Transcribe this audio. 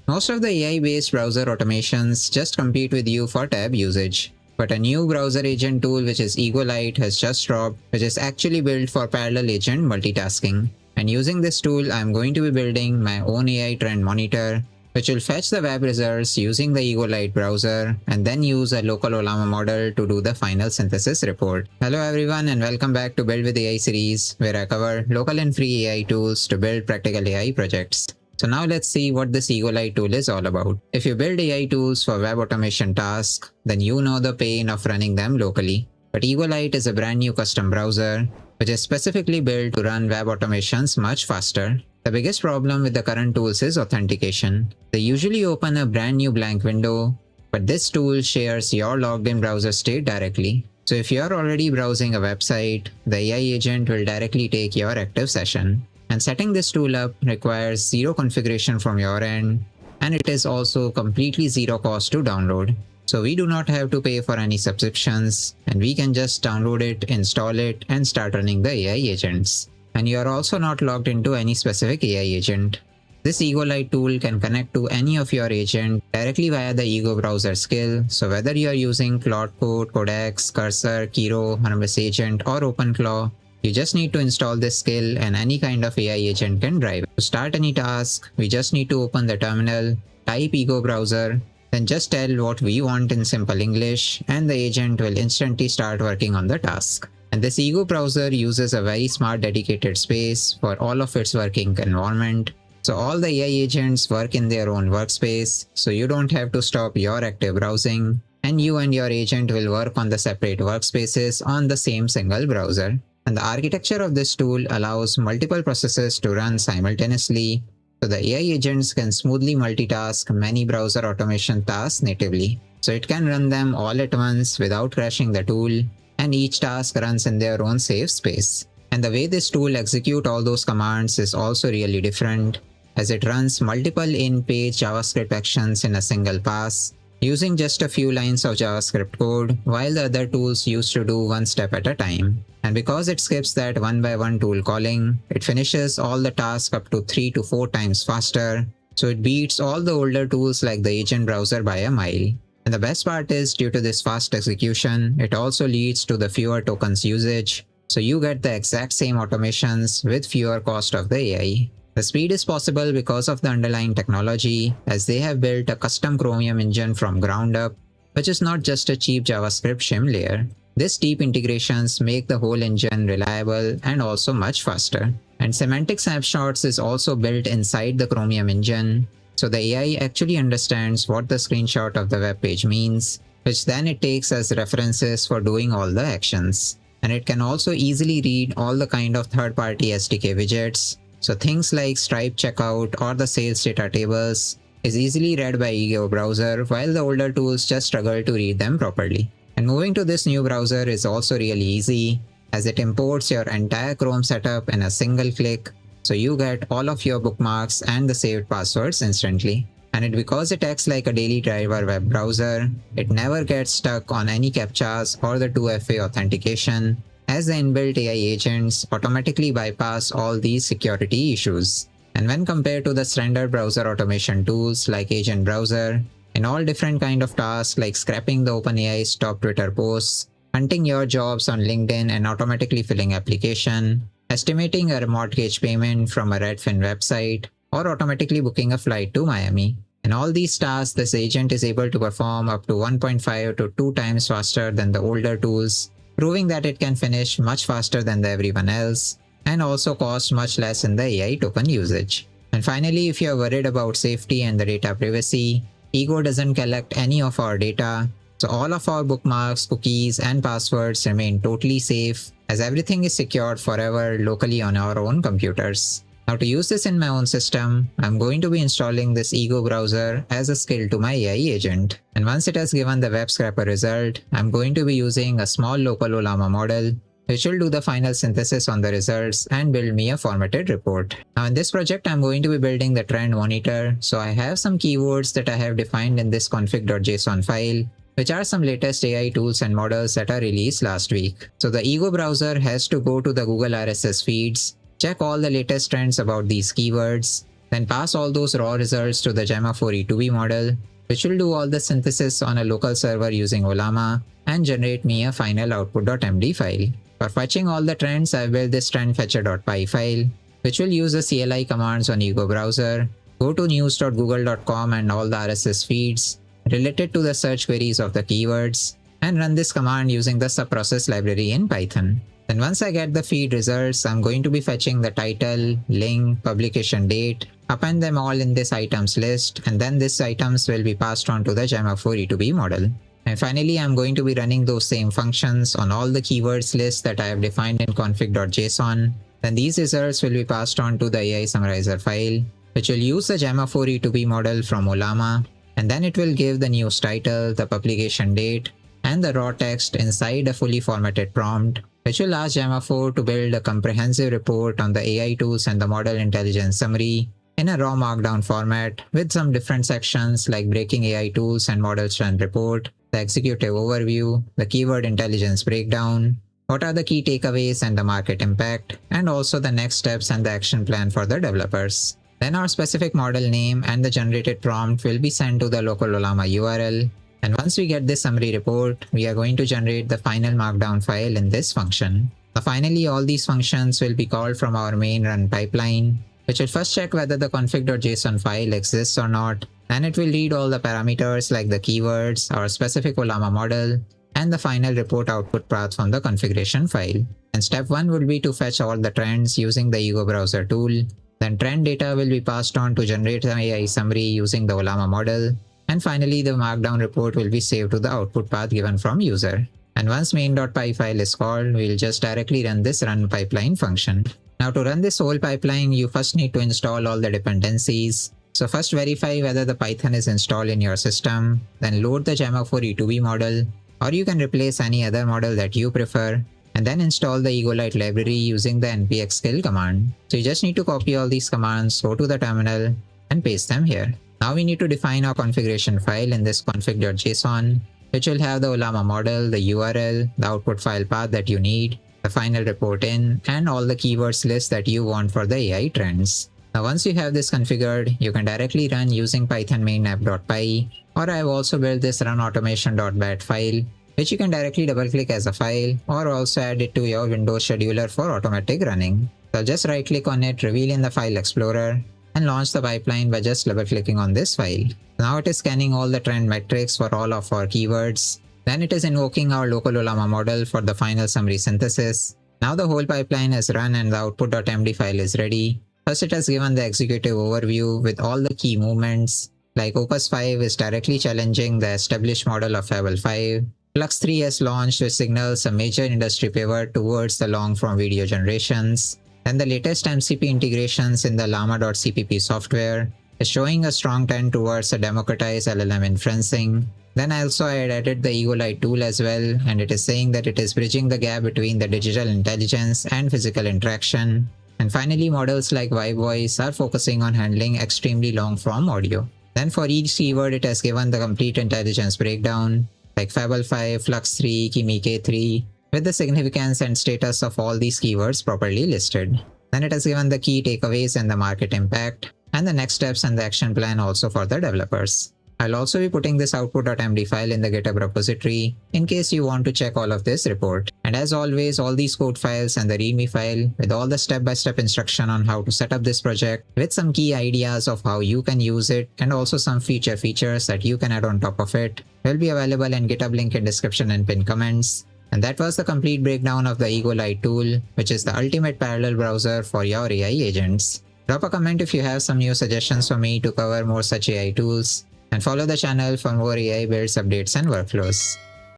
Most of the AI-based browser automations just compete with you for tab usage. But a new browser agent tool which is Ego Lite has just dropped, which is actually built for parallel agent multitasking. And using this tool, I'm going to be building my own AI trend monitor, which will fetch the web results using the Ego Lite browser and then use a local Olama model to do the final synthesis report. Hello everyone and welcome back to Build with AI series, where I cover local and free AI tools to build practical AI projects. So now let's see what this Ego Lite tool is all about. If you build AI tools for web automation tasks, then you know the pain of running them locally. But Ego Lite is a brand new custom browser, which is specifically built to run web automations much faster. The biggest problem with the current tools is authentication. They usually open a brand new blank window, but this tool shares your logged in browser state directly. So if you're already browsing a website, the AI agent will directly take your active session. And setting this tool up requires zero configuration from your end, and it is also completely zero cost to download. So we do not have to pay for any subscriptions, and we can just download it, install it, and start running the AI agents. And you are also not logged into any specific AI agent. This Ego Lite tool can connect to any of your agent directly via the Ego Browser skill. So whether you are using Claude Code, Codex, Cursor, Kiro, Harmless Agent, or OpenClaw, you just need to install this skill and any kind of AI agent can drive it. To start any task, we just need to open the terminal, type Ego Browser, then just tell what we want in simple English, and the agent will instantly start working on the task. And this Ego Browser uses a very smart dedicated space for all of its working environment. So all the AI agents work in their own workspace, so you don't have to stop your active browsing, and you and your agent will work on the separate workspaces on the same single browser. And the architecture of this tool allows multiple processes to run simultaneously, so the AI agents can smoothly multitask many browser automation tasks natively. So it can run them all at once without crashing the tool, and each task runs in their own safe space. And the way this tool executes all those commands is also really different, as it runs multiple in-page JavaScript actions in a single pass, using just a few lines of JavaScript code, while the other tools used to do one step at a time. And because it skips that one by one tool calling, it finishes all the tasks up to 3 to 4 times faster, so it beats all the older tools like the agent browser by a mile. And the best part is, due to this fast execution, it also leads to the fewer tokens usage, so you get the exact same automations with fewer cost of the AI. The speed is possible because of the underlying technology, as they have built a custom Chromium engine from ground up, which is not just a cheap JavaScript shim layer. These deep integrations make the whole engine reliable and also much faster. And semantic snapshots is also built inside the Chromium engine, so the AI actually understands what the screenshot of the web page means, which then it takes as references for doing all the actions. And it can also easily read all the kind of third-party SDK widgets, so things like Stripe checkout or the sales data tables is easily read by Ego Browser, while the older tools just struggle to read them properly. And moving to this new browser is also really easy, as it imports your entire Chrome setup in a single click, so you get all of your bookmarks and the saved passwords instantly. And because it acts like a daily driver web browser, it never gets stuck on any CAPTCHAs or the 2FA authentication, as the inbuilt AI agents automatically bypass all these security issues. And when compared to the standard browser automation tools like Agent Browser, in all different kind of tasks like scrapping the OpenAI's top Twitter posts, hunting your jobs on LinkedIn and automatically filling application, estimating a mortgage payment from a Redfin website, or automatically booking a flight to Miami. In all these tasks, this agent is able to perform up to 1.5 to 2 times faster than the older tools, proving that it can finish much faster than everyone else, and also cost much less in the AI token usage. And finally, if you are worried about safety and the data privacy, Ego doesn't collect any of our data, so all of our bookmarks, cookies, and passwords remain totally safe, as everything is secured forever locally on our own computers. Now to use this in my own system, I'm going to be installing this Ego browser as a skill to my AI agent. And once it has given the web scraper result, I'm going to be using a small local Olama model, which will do the final synthesis on the results and build me a formatted report. Now in this project, I'm going to be building the trend monitor, so I have some keywords that I have defined in this config.json file, which are some latest AI tools and models that are released last week. So the Ego browser has to go to the Google RSS feeds, check all the latest trends about these keywords, Then pass all those raw results to the Gemma 4 E2B model, which will do all the synthesis on a local server using Ollama and generate me a final output.md file. For fetching all the trends, I built this trendfetcher.py file, which will use the CLI commands on Ego Browser, go to news.google.com and all the RSS feeds related to the search queries of the keywords, and run this command using the subprocess library in Python. Then once I get the feed results, I'm going to be fetching the title, link, publication date, append them all in this items list, and then these items will be passed on to the Gemma 4 E2B model. And finally, I'm going to be running those same functions on all the keywords lists that I have defined in config.json. Then these results will be passed on to the AI summarizer file, which will use the Gemma 4 E2B model from Ollama, and then it will give the news title, the publication date, and the raw text inside a fully formatted prompt, which will ask Gemma 4 to build a comprehensive report on the AI tools and the model intelligence summary in a raw markdown format with some different sections like breaking AI tools and models trend report, the executive overview, the keyword intelligence breakdown, what are the key takeaways and the market impact, and also the next steps and the action plan for the developers. Then our specific model name and the generated prompt will be sent to the local Ollama URL. And once we get this summary report, we are going to generate the final markdown file in this function. Now finally, all these functions will be called from our main run pipeline, which will first check whether the config.json file exists or not, and it will read all the parameters like the keywords, our specific Ollama model, and the final report output path from the configuration file. And step 1 will be to fetch all the trends using the Ego Browser tool. Then trend data will be passed on to generate an AI summary using the Ollama model. And finally, the markdown report will be saved to the output path given from user. And once main.py file is called, we'll just directly run this run pipeline function. Now to run this whole pipeline, you first need to install all the dependencies. So first verify whether the Python is installed in your system, then load the Gemma 4 E2B model, or you can replace any other model that you prefer, and then install the Ego Lite library using the npx skill command. So you just need to copy all these commands, go to the terminal, and paste them here. Now we need to define our configuration file in this config.json, which will have the Ollama model, the URL, the output file path that you need, the final report in, and all the keywords list that you want for the AI trends. Now once you have this configured, you can directly run using python main app.py, or I have also built this runautomation.bat file, which you can directly double click as a file, or also add it to your Windows scheduler for automatic running. So I'll just right click on it, reveal in the file explorer, and launch the pipeline by just double clicking on this file. Now it is scanning all the trend metrics for all of our keywords. Then it is invoking our local Ollama model for the final summary synthesis. Now the whole pipeline is run and the output.md file is ready. First it has given the executive overview with all the key movements, like Opus 5 is directly challenging the established model of Fable 5. Flux 3 has launched, which signals a major industry pivot towards the long-form video generations. And the latest MCP integrations in the llama.cpp software is showing a strong trend towards a democratized LLM inferencing. Then also I had added the Ego Lite tool as well, and it is saying that it is bridging the gap between the digital intelligence and physical interaction. And finally, models like Vibe Voice are focusing on handling extremely long-form audio. Then for each keyword, it has given the complete intelligence breakdown, like Fable 5, Flux 3, Kimi K3, with the significance and status of all these keywords properly listed. Then it has given the key takeaways and the market impact, and the next steps and the action plan also for the developers. I'll also be putting this output.md file in the GitHub repository in case you want to check all of this report. And as always, all these code files and the readme file with all the step-by-step instruction on how to set up this project with some key ideas of how you can use it and also some features that you can add on top of it will be available in GitHub link in description and pinned comments. And that was the complete breakdown of the Ego Lite tool, which is the ultimate parallel browser for your AI agents. Drop a comment if you have some new suggestions for me to cover more such AI tools, and follow the channel for more AI builds, updates, and workflows.